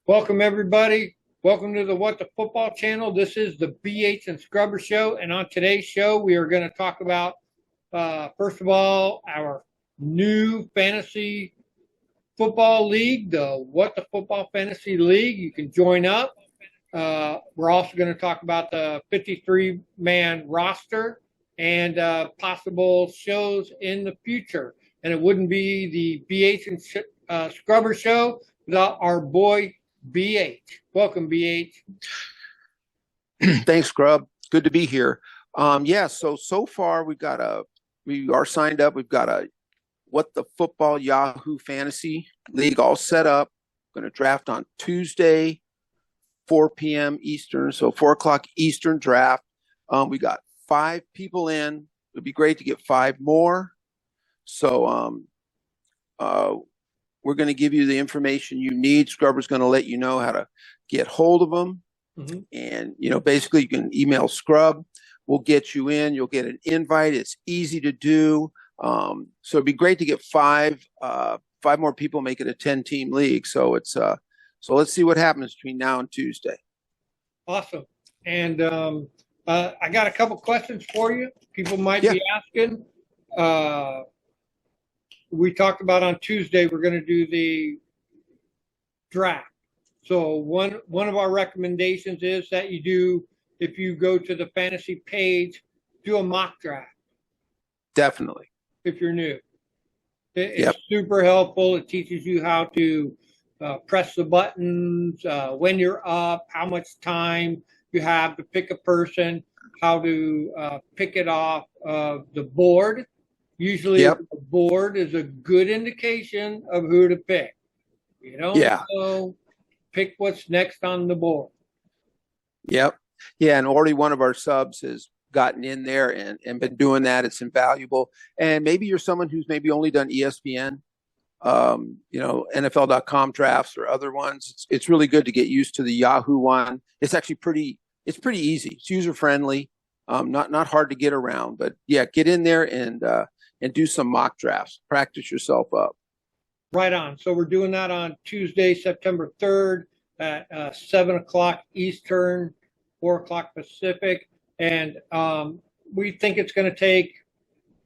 Welcome, everybody. Welcome to the What the Football channel. This is the BH and Scrubber Show. And on today's show, we are going to talk about, first of all, our new fantasy football league, the What the Football Fantasy League. You can join up. We're also going to talk about the 53-man roster and possible shows in the future. And it wouldn't be the BH and Scrubber Show without our boy BH. Welcome, BH. Thanks, Scrub. Good to be here. So far we are signed up. We've got a What the Football Yahoo Fantasy League all set up. Going to draft on Tuesday, 4 p.m. Eastern, so 4 o'clock Eastern draft. We got 5 people in. It'd be great to get 5 more. So we're going to give you the information you need. Scrubber's going to let you know how to get hold of them. Mm-hmm. And, basically you can email Scrub. We'll get you in. You'll get an invite. It's easy to do. So it'd be great to get 5 more people, make it a 10-team league. So so let's see what happens between now and Tuesday. Awesome. And I got a couple questions for you. People might be asking. We talked about on Tuesday, we're going to do the draft. So one of our recommendations is that you do, if you go to the fantasy page, do a mock draft. Definitely. If you're new. It's super helpful. It teaches you how to press the buttons, when you're up, how much time you have to pick a person, how to pick it off of the board. Usually the board is a good indication of who to pick. You don't know, pick what's next on the board. Yep. Yeah, and already one of our subs has gotten in there and been doing that. It's invaluable. And maybe you're someone who's maybe only done ESPN, NFL.com drafts or other ones. It's really good to get used to the Yahoo one. It's actually pretty easy. It's user-friendly, not hard to get around. But, get in there and do some mock drafts. Practice yourself up. Right on. So we're doing that on Tuesday, September 3rd at 7 o'clock Eastern, 4 o'clock Pacific. And we think it's going to take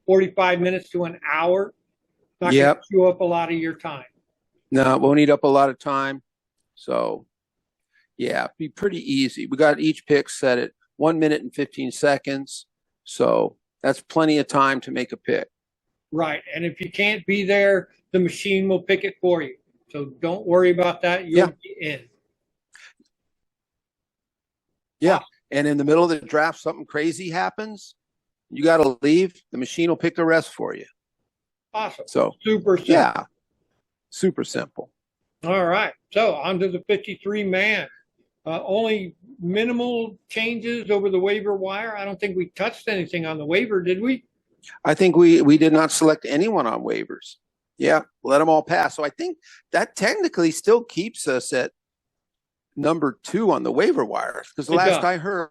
45 minutes to an hour. Not going to chew up a lot of your time. No, it won't eat up a lot of time. So, be pretty easy. We got each pick set at 1 minute and 15 seconds. So that's plenty of time to make a pick. Right. And if you can't be there, the machine will pick it for you. So don't worry about that. You'll be in. Yeah. Awesome. And in the middle of the draft, something crazy happens. You got to leave. The machine will pick the rest for you. Awesome. So super simple. Yeah. Super simple. All right. So on to the 53-man. Only minimal changes over the waiver wire. I don't think we touched anything on the waiver, did we? I think we did not select anyone on waivers. Yeah, let them all pass. So I think that technically still keeps us at number 2 on the waiver wire, because the last I heard,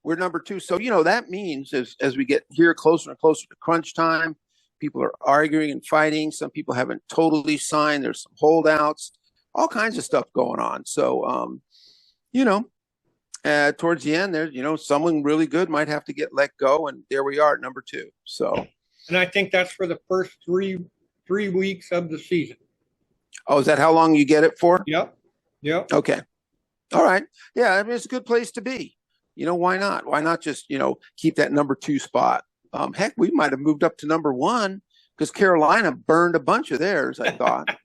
we're number 2. So, that means as we get here closer and closer to crunch time, people are arguing and fighting. Some people haven't totally signed. There's some holdouts, all kinds of stuff going on. So, towards the end, there's, someone really good might have to get let go, and there we are at number 2. So, and I think that's for the first three weeks of the season. Oh, is that how long you get it for? Yep. Okay. All right. Yeah, I mean, it's a good place to be. Why not? Why not just, keep that number 2 spot? Heck, we might have moved up to number 1 because Carolina burned a bunch of theirs, I thought.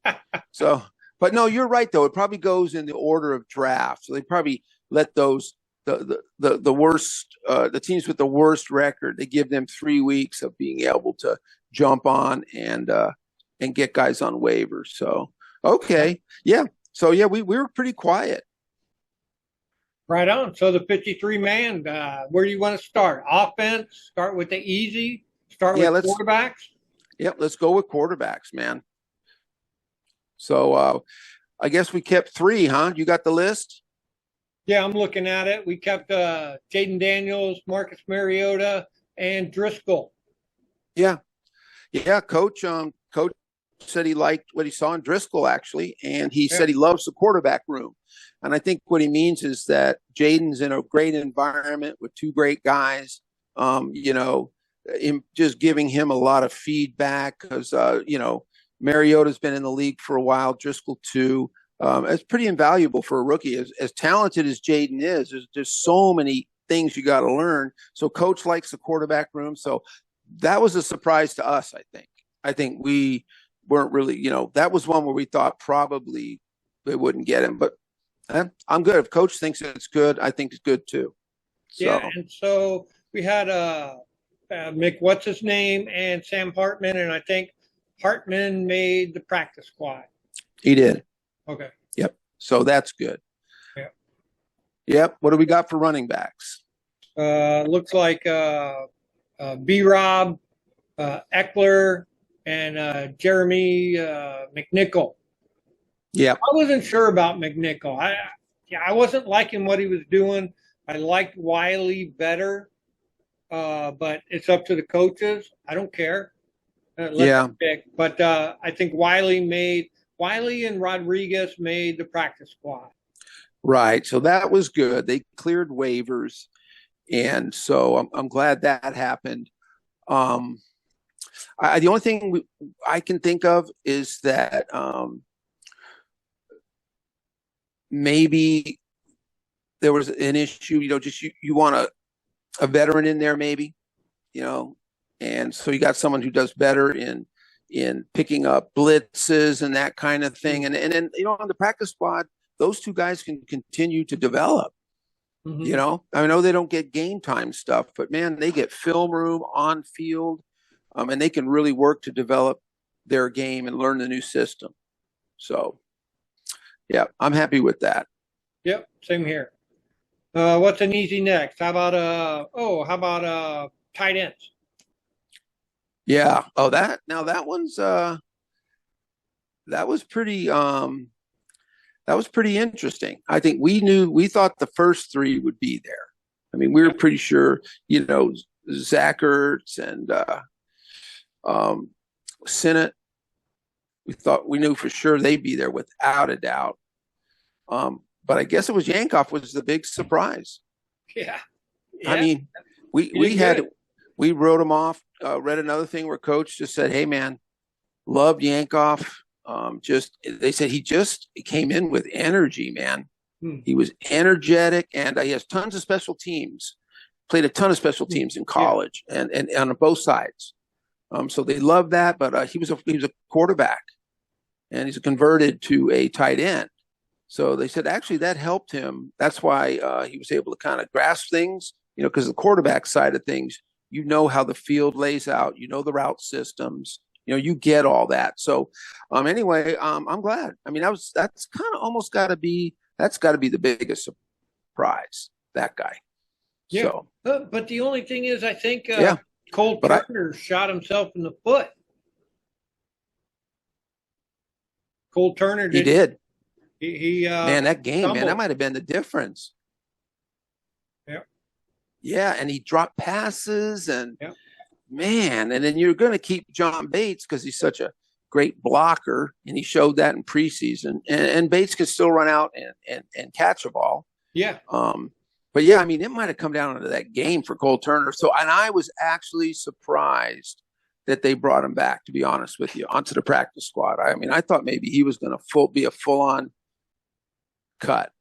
So, but no, you're right, though. It probably goes in the order of draft. So they probably let those the worst the teams with the worst record, they give them 3 weeks of being able to jump on and get guys on waivers. So okay, we were pretty quiet. Right on. So the 53-man, where do you want to start? Offense? Start with the easy. Start with quarterbacks. Yep, let's go with quarterbacks, man. So I guess we kept 3, huh? You got the list? Yeah, I'm looking at it. We kept Jaden Daniels, Marcus Mariota, and Driscoll. Yeah. Coach said he liked what he saw in Driscoll, actually, and he Yeah. said he loves the quarterback room. And I think what he means is that Jaden's in a great environment with two great guys, just giving him a lot of feedback because, Mariota's been in the league for a while, Driscoll too. It's pretty invaluable for a rookie. As talented as Jaden is, there's so many things you got to learn. So coach likes the quarterback room. So that was a surprise to us, I think. I think we weren't really, that was one where we thought probably they wouldn't get him. But I'm good. If coach thinks it's good, I think it's good too. So. Yeah, and so we had Mick, what's his name, and Sam Hartman, and I think Hartman made the practice squad. He did. Okay. Yep. So that's good. Yep. Yep. What do we got for running backs? Looks like B-Rob, Eckler, and Jeremy McNichol. Yeah. I wasn't sure about McNichol. I wasn't liking what he was doing. I liked Wiley better, but it's up to the coaches. I don't care. Let them pick. But I think Wiley and Rodriguez made the practice squad. Right. So that was good. They cleared waivers. And so I'm glad that happened. The only thing I can think of is that maybe there was an issue, just you want a veteran in there maybe, and so you got someone who does better in picking up blitzes and that kind of thing. And then, on the practice squad, those two guys can continue to develop. Mm-hmm. I know they don't get game time stuff, but man, they get film room on field, and they can really work to develop their game and learn the new system. So, yeah, I'm happy with that. Yep, same here. What's an easy next? How about tight ends? Yeah. Oh, that one's that was pretty interesting. I think we thought the first three would be there. I mean, we were pretty sure, Zach Ertz and Sinnott. We knew for sure they'd be there without a doubt. But I guess it was Yankoff was the big surprise. Yeah. I mean, we wrote him off. Read another thing where coach just said, "Hey man, loved Yankoff. They said he came in with energy, man. He was energetic, and he has tons of special teams. Played a ton of special teams in college, and on both sides. So they love that. But he was a quarterback, and he's converted to a tight end. So they said actually that helped him. That's why he was able to kind of grasp things, because the quarterback side of things, how the field lays out, the route systems, you get all that. So anyway, I'm glad. I mean, that's kind of almost got to be the biggest surprise, that guy. Yeah. So, but the only thing is, I think Cole Turner shot himself in the foot. Cole Turner did. He did. He man, that game, stumbled. man, that might have been the difference. Yeah. Yeah, and he dropped passes, and man, and then you're going to keep John Bates because he's such a great blocker, and he showed that in preseason. And Bates could still run out and catch a ball. Yeah. But yeah, I mean, it might have come down to that game for Cole Turner. So, and I was actually surprised that they brought him back, to be honest with you, onto the practice squad. I mean, I thought maybe he was going to be a full-on cut,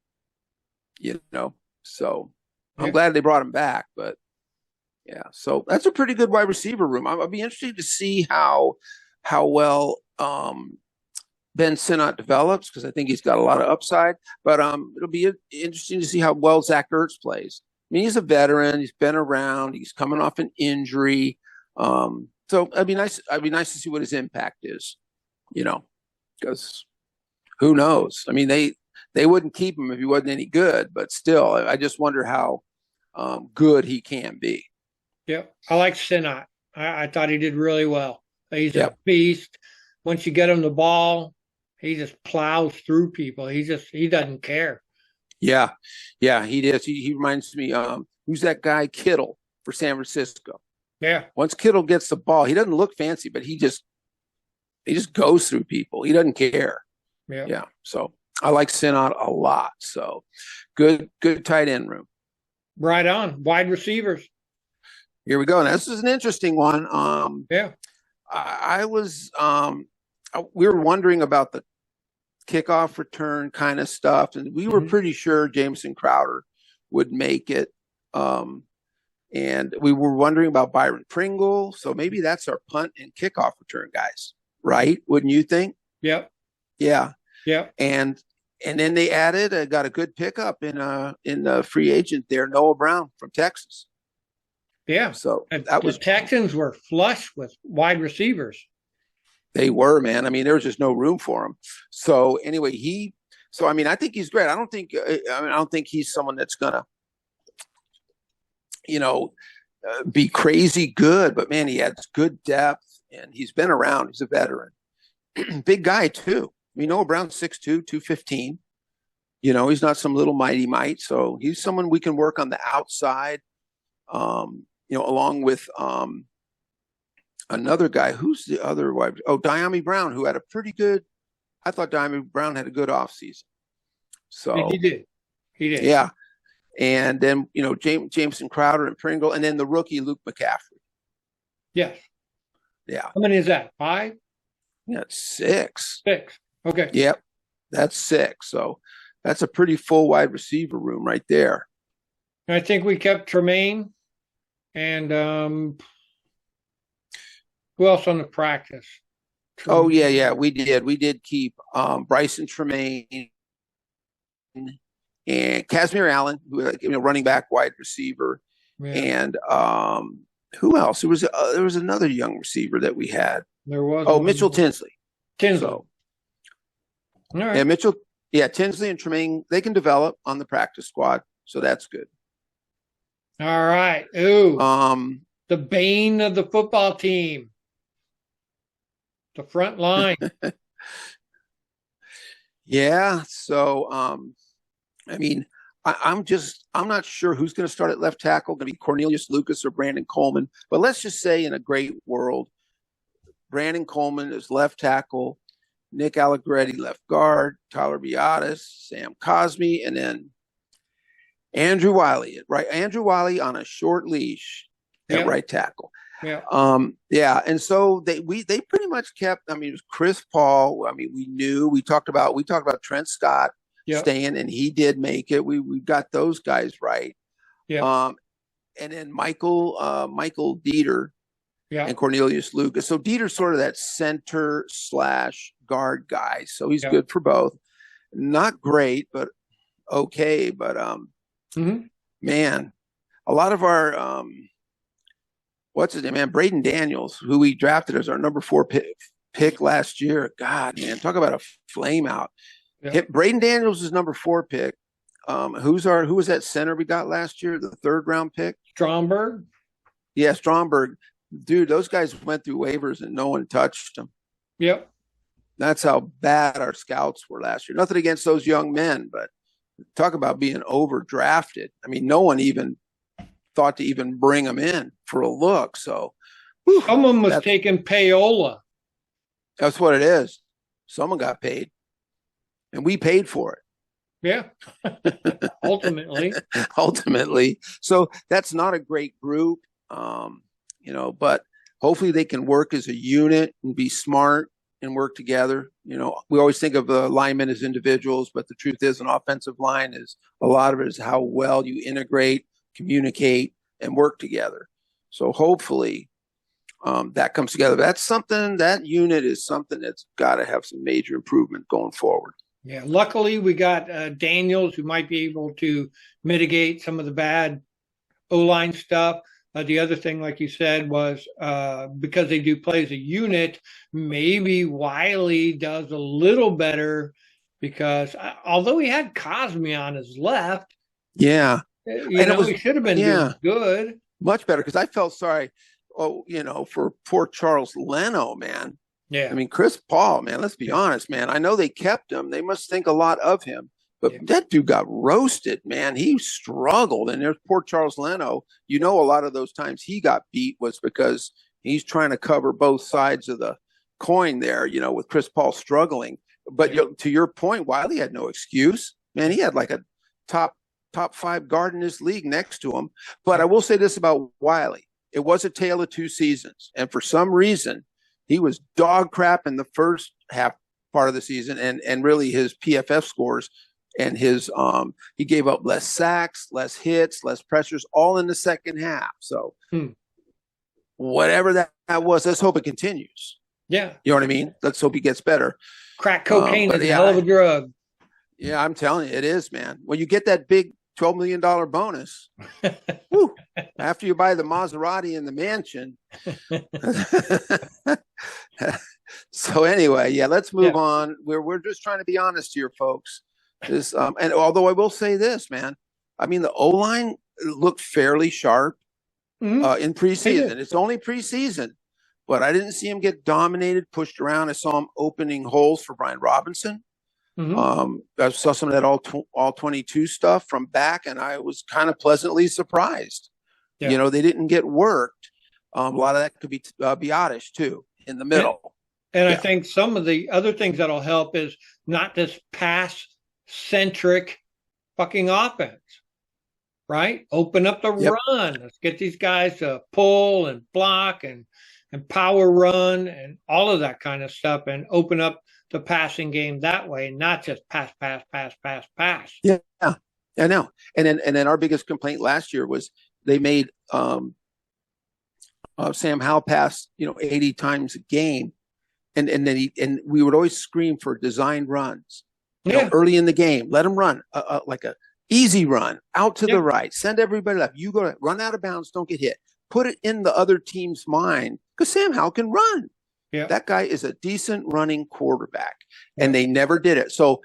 So I'm glad they brought him back, but yeah. So that's a pretty good wide receiver room. I'll be interested to see how well Ben Sinnott develops, because I think he's got a lot of upside. But it'll be interesting to see how well Zach Ertz plays. I mean, he's a veteran. He's been around. He's coming off an injury. So it'd be nice. It'd be nice to see what his impact is, because who knows? I mean, they wouldn't keep him if he wasn't any good, but still, I just wonder how good he can be. Yeah, I like Sinnott. I thought he did really well. He's a beast. Once you get him the ball, he just plows through people. He doesn't care. Yeah, he does. He reminds me, who's that guy, Kittle, for San Francisco? Yeah. Once Kittle gets the ball, he doesn't look fancy, but he He just goes through people. He doesn't care. Yeah. Yeah. So I like Sinnott a lot. So good tight end room. Right on. Wide receivers. Here we go. Now, this is an interesting one. Yeah. I was we were wondering about the kickoff return kind of stuff, and we were pretty sure Jameson Crowder would make it. And we were wondering about Byron Pringle. So maybe that's our punt and kickoff return guys, right? Wouldn't you think? Yep. Yeah. Yep. And then they added, got a good pickup in the free agent there, Noah Brown from Texas. Yeah. So that was, the Texans were flush with wide receivers. They were, man. I mean, there was just no room for him. So anyway, I mean, I think he's great. I don't think he's someone that's gonna, be crazy good, but man, he has good depth and he's been around. He's a veteran, big guy too. We know Brown's 6'2", 215. He's not some little mighty mite. So he's someone we can work on the outside, along with another guy. Who's the other wide? Oh, Diami Brown, who had a pretty good. I thought Diami Brown had a good offseason. So he did. Yeah. And then, Jameson Crowder and Pringle, and then the rookie Luke McCaffrey. Yes. Yeah. How many is that? 5? Yeah, 6. 6. Okay. Yep. That's 6. So that's a pretty full wide receiver room right there. I think we kept Tremaine and who else on the practice? Tremaine. Oh, yeah. We did. We did keep Bryson Tremaine and Casimir Allen, who running back, wide receiver, and who else? There was another young receiver that we had. There was Mitchell Tinsley. So, all right. Yeah, Mitchell. Yeah, Tinsley and Tremaine, they can develop on the practice squad, so that's good. All right. Ooh. The bane of the football team, the front line. Yeah. So, I mean, I'm not sure who's going to start at left tackle. Going to be Cornelius Lucas or Brandon Coleman. But let's just say, in a great world, Brandon Coleman is left tackle, Nick Allegretti left guard, Tyler Biadasz, Sam Cosmi, and then Andrew Wiley. Right, Andrew Wiley on a short leash at right tackle. Yeah. And so they pretty much kept. I mean, it was Chris Paul. I mean, we talked about Trent Scott. Staying, and he did make it. We got those guys right. Yeah. And then Michael Dieter and Cornelius Lucas. So Dieter's sort of that center / guard guy. So he's good for both. Not great, but okay. But man, a lot of our what's his name, man? Braden Daniels, who we drafted as our number 4 pick last year. God, man, talk about a flame out. Yeah. Braden Daniels is number 4 pick. Who was that center we got last year? The 3rd round pick? Stromberg. Yeah, Stromberg. Dude, those guys went through waivers and no one touched them. Yep. That's how bad our scouts were last year. Nothing against those young men, but talk about being overdrafted. I mean, no one even thought to even bring them in for a look. So someone was taking payola. That's what it is. Someone got paid. And we paid for it. Yeah. Ultimately. So that's not a great group, but hopefully they can work as a unit and be smart and work together. We always think of the linemen as individuals, but the truth is an offensive line is a lot of it is how well you integrate, communicate, and work together. So hopefully that comes together. That unit is something that's got to have some major improvement going forward. Yeah, luckily we got Daniels, who might be able to mitigate some of the bad O-line stuff. The other thing, like you said, was because they do play as a unit, maybe Wiley does a little better because although he had Cosmi on his left, he should have been doing good. Much better, because I felt sorry, for poor Charles Leno, man. Yeah. I mean, Chris Paul, man, let's be honest, man. I know they kept him. They must think a lot of him. But that dude got roasted, man. He struggled. And there's poor Charles Leno. A lot of those times he got beat was because he's trying to cover both sides of the coin there, with Chris Paul struggling. But to your point, Wiley had no excuse. Man, he had like a top 5 guard in this league next to him. But I will say this about Wiley. It was a tale of two seasons. And for some reason, he was dog crap in the first half part of the season, and really his PFF scores and his he gave up less sacks, less hits, less pressures, all in the second half. So whatever that was, let's hope it continues. Yeah. You know what I mean? Let's hope he gets better. Crack cocaine is a hell of a drug. Yeah, I'm telling you, it is, man. When you get that big $12 million bonus, whew, after you buy the Maserati and the mansion. So anyway, let's move on. We're just trying to be honest here, folks. And although I will say this, man, I mean, the O-line looked fairly sharp in preseason. It's only preseason, but I didn't see him get dominated, pushed around. I saw him opening holes for Brian Robinson. I saw some of that all 22 stuff from back, and I was kind of pleasantly surprised. Yeah. They didn't get worked. A lot of that could be Biotish too in the middle. And I think some of the other things that'll help is not this pass-centric fucking offense, right? Open up the run. Let's get these guys to pull and block and power run and all of that kind of stuff, and open up the passing game that way, not just pass. Yeah, I know. And then our biggest complaint last year was they made Sam Howell pass 80 times a game, and then we would always scream for designed runs early in the game. Let him run like a easy run out to the right, send everybody left. You go run out of bounds, don't get hit. Put it in the other team's mind, because Sam Howell can run. Yeah. That guy is a decent running quarterback, and they never did it. So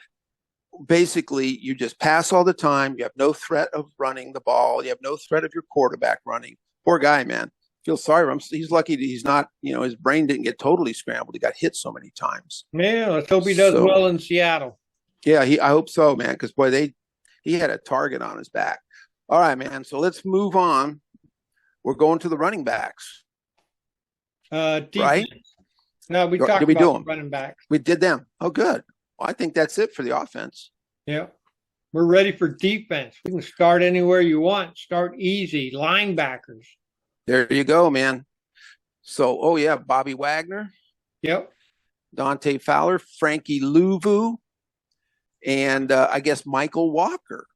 basically, you just pass all the time. You have no threat of running the ball. You have no threat of your quarterback running. Poor guy, man. Feel sorry for him. He's lucky that he's not, his brain didn't get totally scrambled. He got hit so many times. Yeah, let's hope he does well in Seattle. Yeah, I hope so, man, because, boy, he had a target on his back. All right, man, so let's move on. We're going to the running backs. Right? No, we talked about running backs. We did them. Oh, good. Well, I think that's it for the offense. Yeah. We're ready for defense. We can start anywhere you want. Start easy. Linebackers. There you go, man. So, Bobby Wagner. Yep. Dante Fowler, Frankie Louvu, and I guess Michael Walker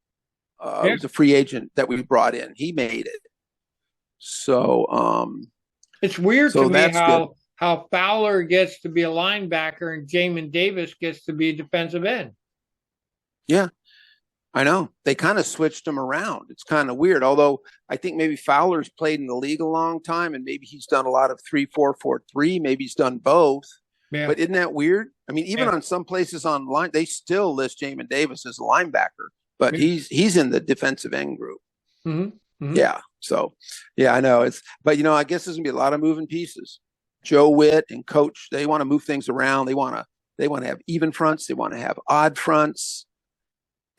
was a free agent that we brought in. He made it. So it's weird to me how Fowler gets to be a linebacker and Jamin Davis gets to be a defensive end. Yeah, I know. They kind of switched them around. It's kind of weird. Although I think maybe Fowler's played in the league a long time, and maybe he's done a lot of 3-4-4-3. Maybe he's done both. Yeah. But isn't that weird? I mean, even on some places online, they still list Jamin Davis as a linebacker, but he's in the defensive end group. Mm-hmm. Mm-hmm. Yeah. So, I know but I guess there's gonna be a lot of moving pieces. Joe Witt and coach, they want to move things around. They want to have even fronts. They want to have odd fronts.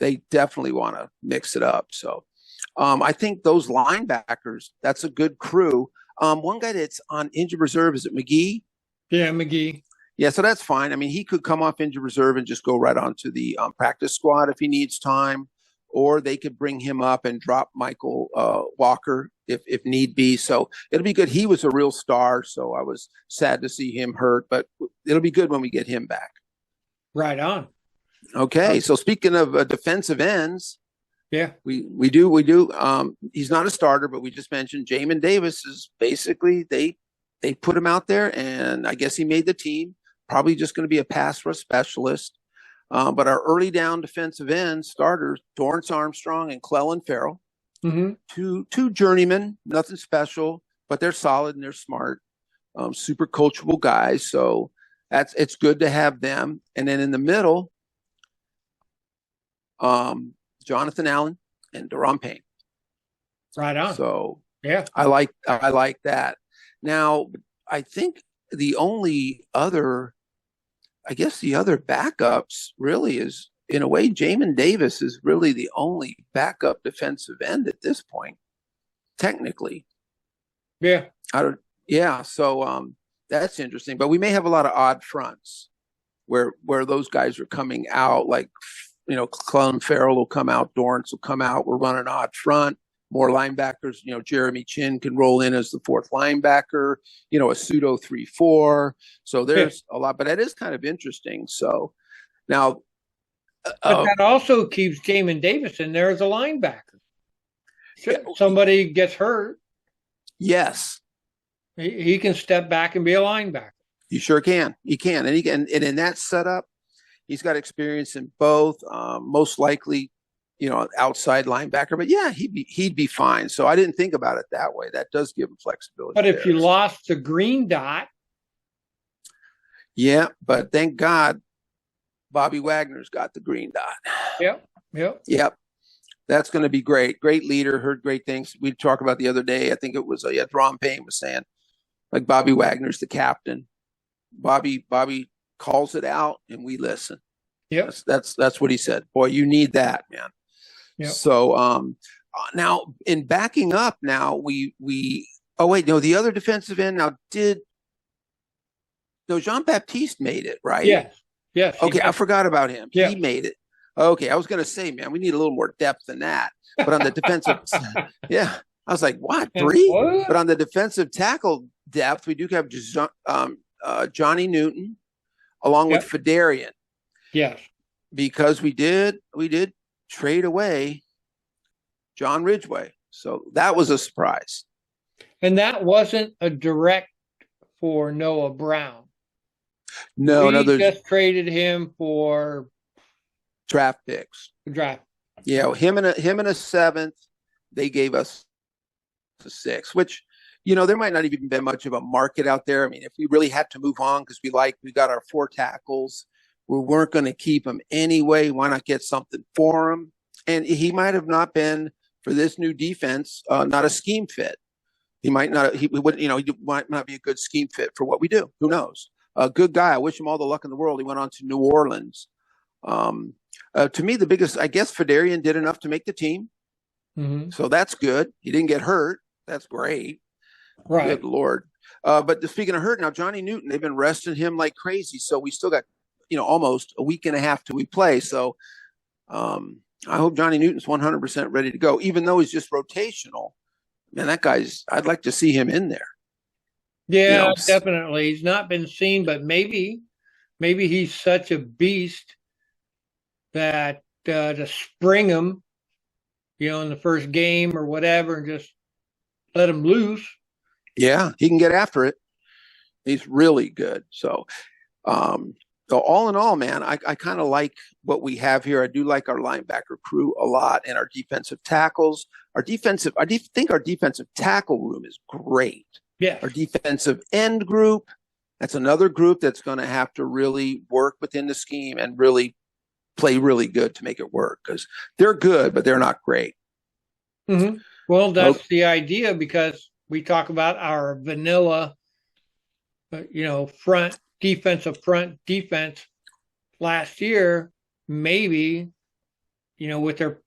They definitely want to mix it up. So, I think those linebackers, that's a good crew. One guy that's on injured reserve, is it McGee? Yeah, McGee. Yeah, so that's fine. I mean, he could come off injured reserve and just go right onto the practice squad if he needs time, or they could bring him up and drop Michael Walker if need be. So it'll be good. He was a real star, so I was sad to see him hurt, but it'll be good when we get him back. Right on. Okay, so speaking of defensive ends, we do. He's not a starter, but we just mentioned Jamin Davis is basically they put him out there, and I guess he made the team. Probably just going to be a pass rush specialist. But our early down defensive end starters, Dorrance Armstrong and Clellan Ferrell, two journeymen, nothing special, but they're solid and they're smart, super coachable guys. So it's good to have them. And then in the middle, Jonathan Allen and Daron Payne. Right on. So I like that. Now, I think the other backups really is, in a way, Jamin Davis is really the only backup defensive end at this point, technically. Yeah. So That's interesting. But we may have a lot of odd fronts where those guys are coming out, like, Clellan Farrell will come out, Dorrance will come out. We're running odd front, more linebackers. Jeremy Chin can roll in as the fourth linebacker, a pseudo 3-4. So there's a lot, but that is kind of interesting. So now, but that also keeps Jamin Davis in there as a linebacker. Somebody gets hurt. Yes. He can step back and be a linebacker. You sure can. He can. And and in that setup, he's got experience in both. Most likely, outside linebacker. But yeah, he'd be fine. So I didn't think about it that way. That does give him flexibility. But if you lost the green dot. Yeah, but thank God Bobby Wagner's got the green dot. Yep. That's going to be great. Great leader. Heard great things. We talked about the other day. I think it was Ron Payne was saying, like, Bobby Wagner's the captain. Bobby calls it out, and we listen. Yeah, that's what he said. Boy, you need that, man. Yep. So now in backing up, now we the other defensive end now Jean Baptiste made it, right? Yes. Okay, I forgot about him. Yeah. He made it. Okay, I was going to say, man, we need a little more depth than that. But on the defensive, I was like, what, 3? What? But on the defensive tackle depth, we do have Johnny Newton, along with Fedarian. Yes, because we did trade away John Ridgway, so that was a surprise. And that wasn't a direct for Noah Brown. No, we just traded him for draft picks. Yeah, him and a 7th. They gave us a 6, which, there might not even be much of a market out there. I mean, if we really had to move on because we got our 4 tackles, we weren't going to keep him anyway. Why not get something for him? And he might have not been, for this new defense, not a scheme fit. He might not. He might not be a good scheme fit for what we do. Who knows? A good guy. I wish him all the luck in the world. He went on to New Orleans. To me, the biggest, I guess, Fedarian did enough to make the team. Mm-hmm. So that's good. He didn't get hurt. That's great. Right. Good Lord. But speaking of hurt, now Johnny Newton, they've been resting him like crazy. So we still got, almost a week and a half till we play. So I hope Johnny Newton's 100% ready to go, even though he's just rotational. Man, that guy's, I'd like to see him in there. Yeah, definitely. He's not been seen, but maybe he's such a beast that to spring him, in the first game or whatever, and just let him loose. Yeah, he can get after it. He's really good. So all in all, man, I kind of like what we have here. I do like our linebacker crew a lot, and our defensive tackles. I think our defensive tackle room is great. Yeah. Our defensive end group, that's another group that's going to have to really work within the scheme and really play really good to make it work, because they're good, but they're not great. Mm-hmm. Well, that's the idea, because we talk about our vanilla, front defense last year. Maybe, with their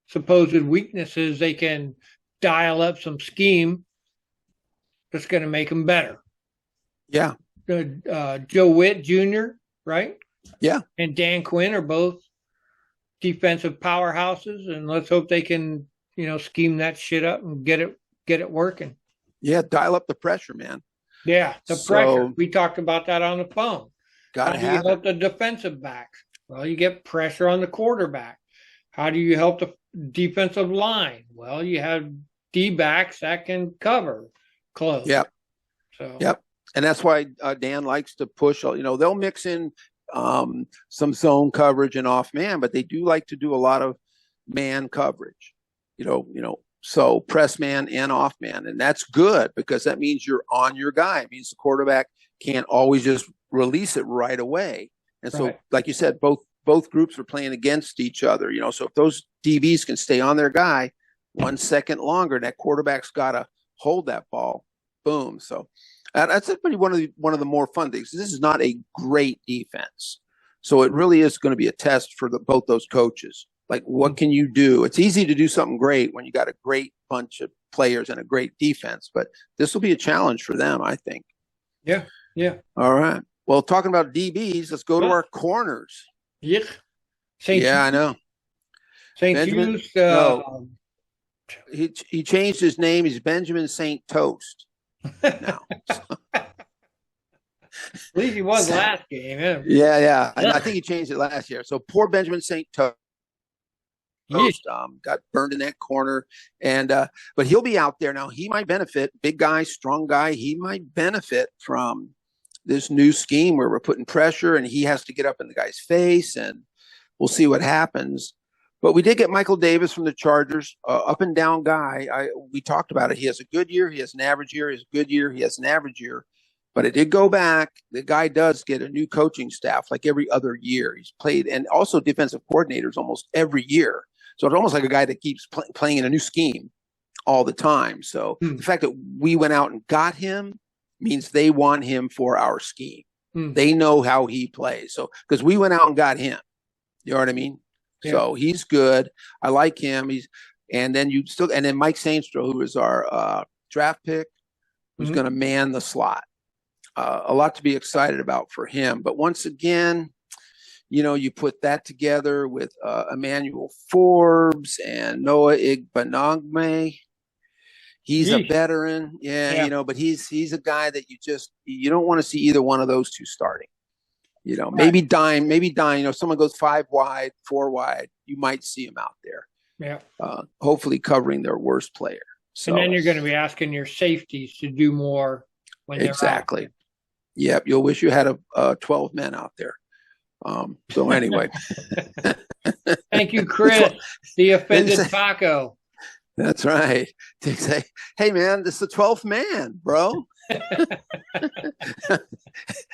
supposed weaknesses, they can dial up some scheme that's going to make them better. Yeah. Joe Witt Jr., right? Yeah. And Dan Quinn are both defensive powerhouses, and let's hope they can, scheme that shit up and get it working. Yeah, dial up the pressure, man. Yeah, pressure. We talked about that on the phone. How do you help the defensive backs? Well, you get pressure on the quarterback. How do you help the defensive line? Well, you have D-backs that can cover close. Yep. So. Yep. And that's why Dan likes to push. They'll mix in some zone coverage and off man, but they do like to do a lot of man coverage. So press man and off man, and that's good, because that means you're on your guy. It means the quarterback can't always just release it right away. And so, like you said, both groups are playing against each other. So if those DBs can stay on their guy 1 second longer, that quarterback's got to hold that ball. Boom. So that's pretty one of the more fun things. This is not a great defense, so it really is going to be a test for both those coaches. Like, what can you do? It's easy to do something great when you got a great bunch of players and a great defense, but this will be a challenge for them, I think. Yeah. Yeah. All right. Well, talking about DBs, let's go to our corners. Yeah. Yeah, I know. St. Benjamin. Hughes. No, he changed his name. He's Benjamin St. Toast now. At least he was last game. Yeah. I think he changed it last year. So poor Benjamin St. Toast got burned in that corner, and but he'll be out there now. He might benefit. Big guy, strong guy. He might benefit from this new scheme where we're putting pressure, and he has to get up in the guy's face, and we'll see what happens. But we did get Michael Davis from the Chargers, up and down guy. We talked about it. He has a good year. He has an average year. He has a good year. He has an average year. But it did go back. The guy does get a new coaching staff like every other year. He's played, and also defensive coordinators almost every year. So it's almost like a guy that keeps playing in a new scheme all the time. So the fact that we went out and got him means they want him for our scheme. They know how he plays. So because we went out and got him, you know what I mean? Yeah. So he's good. I like him. And then Mike Sainstra, who is our draft pick, who's going to man the slot. A lot to be excited about for him. But once again, you put that together with Emmanuel Forbes and Noah Igbanogme. He's a veteran, but he's a guy that you don't want to see either one of those two starting. Right. maybe Dime. Someone goes 5 wide, 4 wide, you might see him out there. Yeah. Hopefully covering their worst player. So, and then you're going to be asking your safeties to do more when they're exactly. Out. Yep, you'll wish you had a 12 men out there. So anyway. Thank you, Chris, the offended Taco. That's right. They say, hey man, this is the 12th man, bro.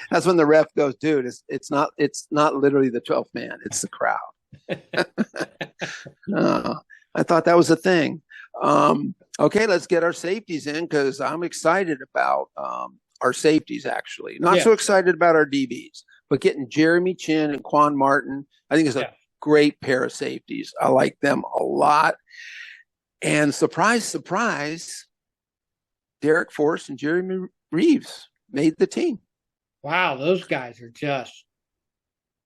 That's when the ref goes, dude, it's not literally the 12th man, it's the crowd. I thought that was a thing. Okay, let's get our safeties in because I'm excited about our safeties, actually. Not so excited about our DBs, but getting Jeremy Chin and Quan Martin, I think is a great pair of safeties. I like them a lot. And surprise, surprise, Derek Forrest and Jeremy Reeves made the team. Wow, those guys are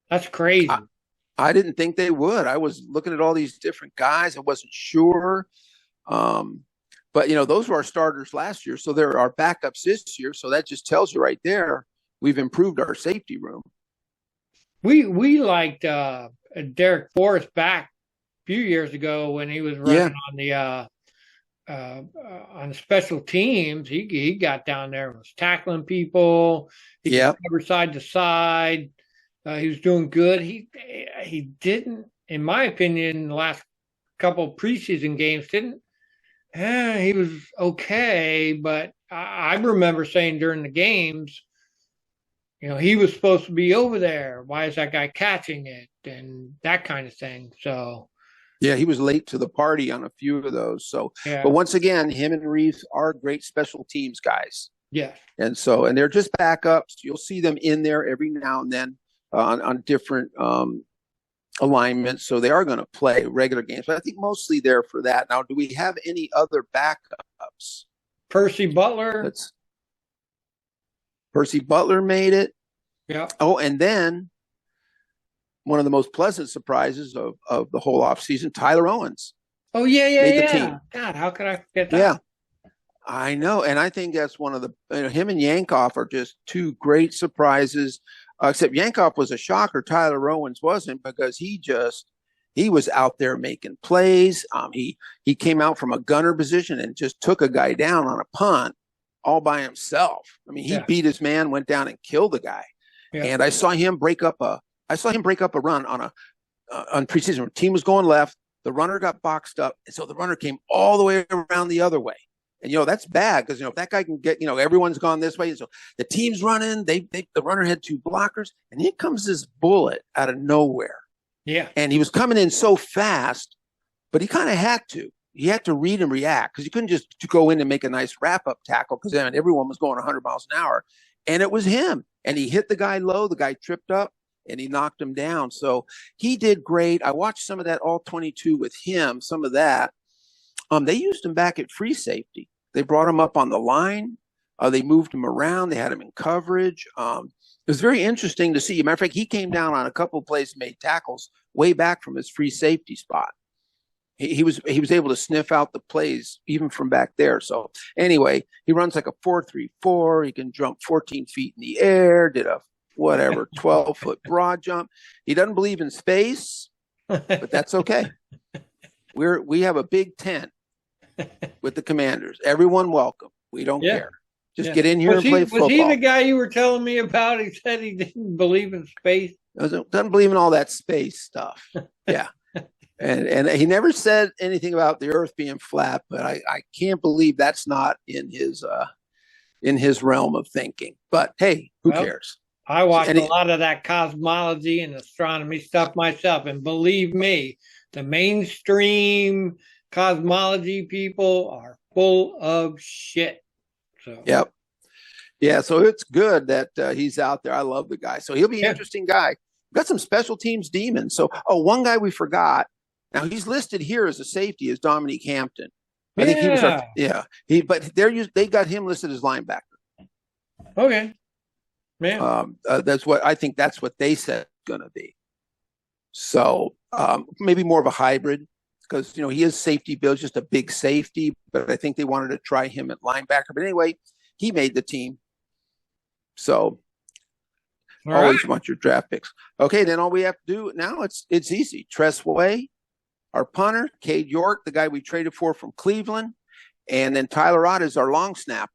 that's crazy. I didn't think they would. I was looking at all these different guys. I wasn't sure. But, those were our starters last year. So they're our backups this year. So that just tells you right there, we've improved our safety room. We liked Derek Forrest back a few years ago when he was running on the special teams. He got down there and was tackling people. He could cover side to side. He was doing good. He didn't, in my opinion, the last couple preseason games he was okay, but I remember saying during the games, he was supposed to be over there. Why is that guy catching it? And that kind of thing. So, yeah, he was late to the party on a few of those. So, but once again, him and Reeves are great special teams guys. Yeah. And they're just backups. You'll see them in there every now and then on different alignments. So they are going to play regular games, but I think mostly there for that. Now, do we have any other backups? Percy Butler. Percy Butler made it. Yeah. Oh, and then one of the most pleasant surprises of the whole offseason, Tyler Owens. Oh, made the team. God, how could I forget that? Yeah, I know. And I think that's one of the, him and Yankoff are just two great surprises. Except Yankoff was a shocker. Tyler Owens wasn't, because he was out there making plays. He came out from a gunner position and just took a guy down on a punt all by himself. I mean, he beat his man, went down and killed the guy. Yeah. And I saw him break up a run on preseason. The team was going left. The runner got boxed up, and so the runner came all the way around the other way. And, that's bad because, if that guy can get, everyone's gone this way. And so the team's running. The runner had 2 blockers. And here comes this bullet out of nowhere. Yeah. And he was coming in so fast, but he kind of had to. He had to read and react because he couldn't just go in and make a nice wrap-up tackle because then everyone was going 100 miles an hour. And it was him. And he hit the guy low. The guy tripped up, and he knocked him down. So he did great. I watched some of that all 22 with him, some of that. They used him back at free safety. They brought him up on the line. They moved him around. They had him in coverage. It was very interesting to see. Matter of fact, he came down on a couple of plays, made tackles way back from his free safety spot. He was able to sniff out the plays even from back there. So anyway, he runs like a 4.34. He can jump 14 feet in the air. Did a 12-foot broad jump. He doesn't believe in space, but that's okay. We have a big tent with the Commanders. Everyone welcome. We don't care. Just get in here and play football. Was he the guy you were telling me about? He said he didn't believe in space. Doesn't believe in all that space stuff. Yeah. And he never said anything about the earth being flat, but I can't believe that's not in his realm of thinking. But hey, who cares? I watch a lot of that cosmology and astronomy stuff myself, and believe me, the mainstream cosmology people are full of shit. So yep. Yeah, so it's good that he's out there. I love the guy. So he'll be an interesting guy. We've got some special teams demons. So, one guy we forgot. Now he's listed here as a safety, as Dominique Hampton. I think he was but they got him listed as linebacker. Okay. Man. That's what they said it's going to be. So maybe more of a hybrid because, he is safety build, just a big safety, but I think they wanted to try him at linebacker. But anyway, he made the team. So always want your draft picks. Okay, then all we have to do now, it's easy. Tress Way, our punter, Cade York, the guy we traded for from Cleveland, and then Tyler Ott is our long snapper.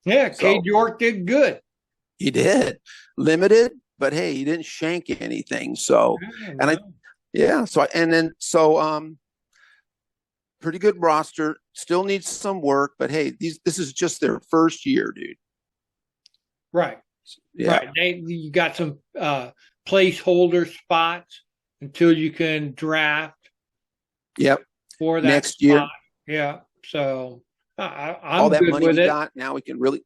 Yeah, Cade York did good. He did. Limited, but hey, he didn't shank anything. So, pretty good roster. Still needs some work, but hey, this is just their first year, dude. Right. Yeah. Right. You got some placeholder spots until you can draft. Yep. For that next year. Spot. Yeah. So I'm all that good money with we it. got, now we can really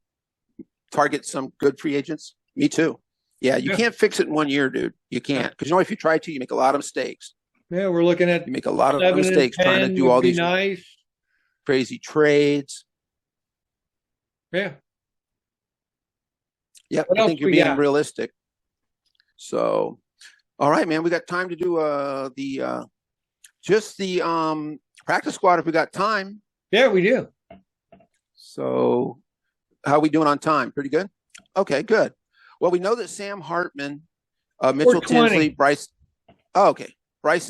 target some good free agents. Me too. Yeah, you can't fix it in 1 year, dude. You can't. Because if you try to, you make a lot of mistakes. Yeah, we're looking at you make a lot of mistakes trying to do all these crazy trades. Yeah. Yep, I think you're being realistic. So, all right, man, we got time to do the practice squad if we got time. Yeah, we do. So, how are we doing on time? Pretty good? Okay, good. Well, we know that Sam Hartman, Mitchell Tinsley, Bryson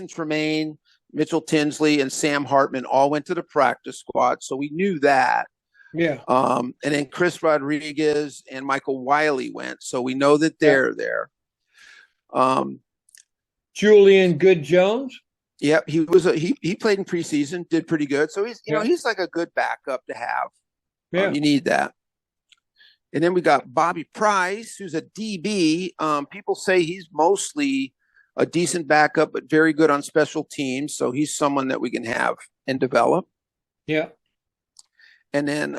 Tremaine, Mitchell Tinsley, and Sam Hartman all went to the practice squad. So we knew that. Yeah. And then Chris Rodriguez and Michael Wiley went. So we know that they're there. Julian Good Jones. Yep. He played in preseason, did pretty good. So he's, he's like a good backup to have. Yeah. You need that. And then we got Bobby Price, who's a DB. People say he's mostly a decent backup, but very good on special teams. So he's someone that we can have and develop. Yeah. And then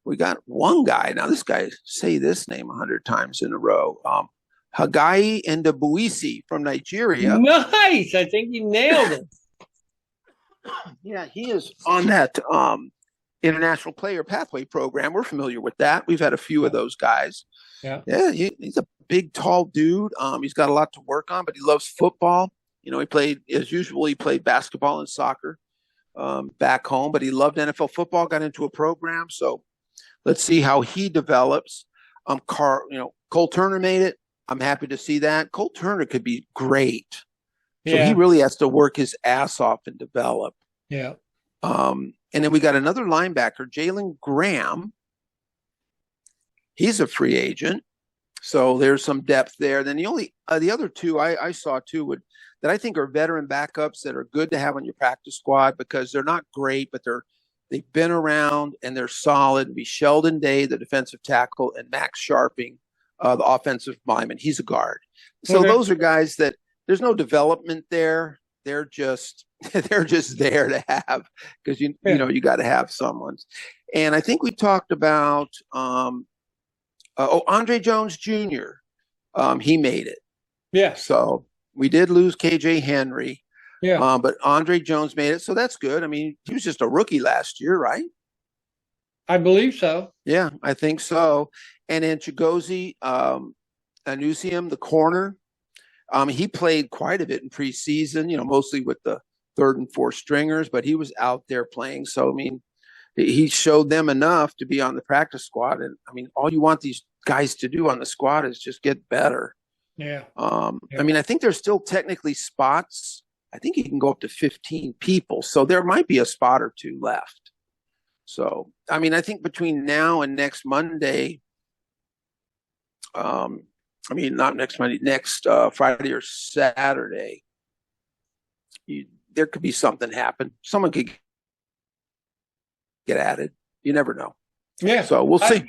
we got one guy. Now, this guy, say this name 100 times in a row. Haggai Ndabuisi from Nigeria. Nice. I think you nailed it. Yeah, he is on that International Player Pathway Program. We're familiar with that. We've had a few of those guys. Yeah. Yeah, he's a big, tall dude. He's got a lot to work on, but he loves football. He played, as usual, he played basketball and soccer back home, but he loved NFL football, got into a program. So let's see how he develops. Cole Turner made it. I'm happy to see that. Cole Turner could be great. So he really has to work his ass off and develop. Yeah. And then we got another linebacker, Jalen Graham. He's a free agent. So there's some depth there. Then the other two I saw too that I think are veteran backups that are good to have on your practice squad because they're not great, but they've been around and they're solid. Be Sheldon Day, the defensive tackle, and Max Sharping, the offensive lineman. He's a guard. So those are guys that there's no development there. They're just there to have because you you got to have someone. And I think we talked about Andre Jones Jr. He made it. Yeah. So we did lose KJ Henry. Yeah. But Andre Jones made it, so that's good. I mean, he was just a rookie last year, right? I believe so. Yeah, I think so. And then Chigozie, Anusium, the corner, he played quite a bit in preseason, mostly with the third and fourth stringers, but he was out there playing. So, I mean, he showed them enough to be on the practice squad. And I mean, all you want these guys to do on the squad is just get better. Yeah. I mean, I think there's still technically spots. I think you can go up to 15 people. So there might be a spot or two left. So, I mean, I think between now and next Monday, not next Monday, next Friday or Saturday, there could be something happen. Someone could get added. You never know. Yeah. So we'll see.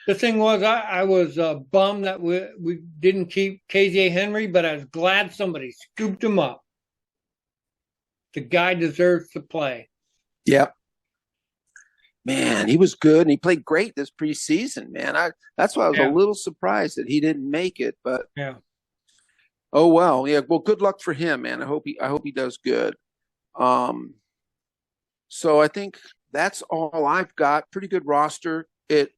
The thing was, I was bummed that we didn't keep KJ Henry, but I was glad somebody scooped him up. The guy deserves to play. Yep. Man, he was good, and he played great this preseason, man. That's why I was a little surprised that he didn't make it, but yeah. Oh well, yeah. Well, good luck for him, man. I hope he does good. So I think that's all I've got. Pretty good roster. It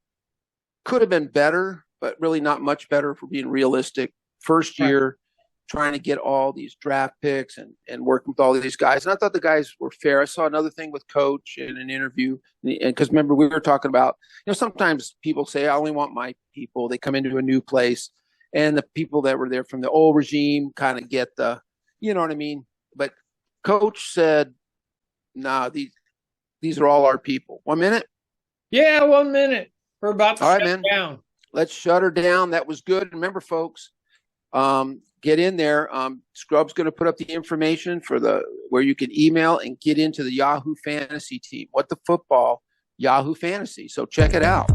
could have been better, but really not much better if we're being realistic. First year, trying to get all these draft picks and working with all of these guys. And I thought the guys were fair. I saw another thing with Coach in an interview. And because remember, we were talking about, sometimes people say, I only want my people. They come into a new place. And the people that were there from the old regime kind of get the, you know what I mean? But Coach said, nah, these are all our people. 1 minute? Yeah, 1 minute. We're about to all shut right, man. down. Let's shut her down. That was good. Remember, folks, get in there. Scrub's going to put up the information for where you can email and get into the Yahoo Fantasy team. What the Football Yahoo Fantasy. So check it out.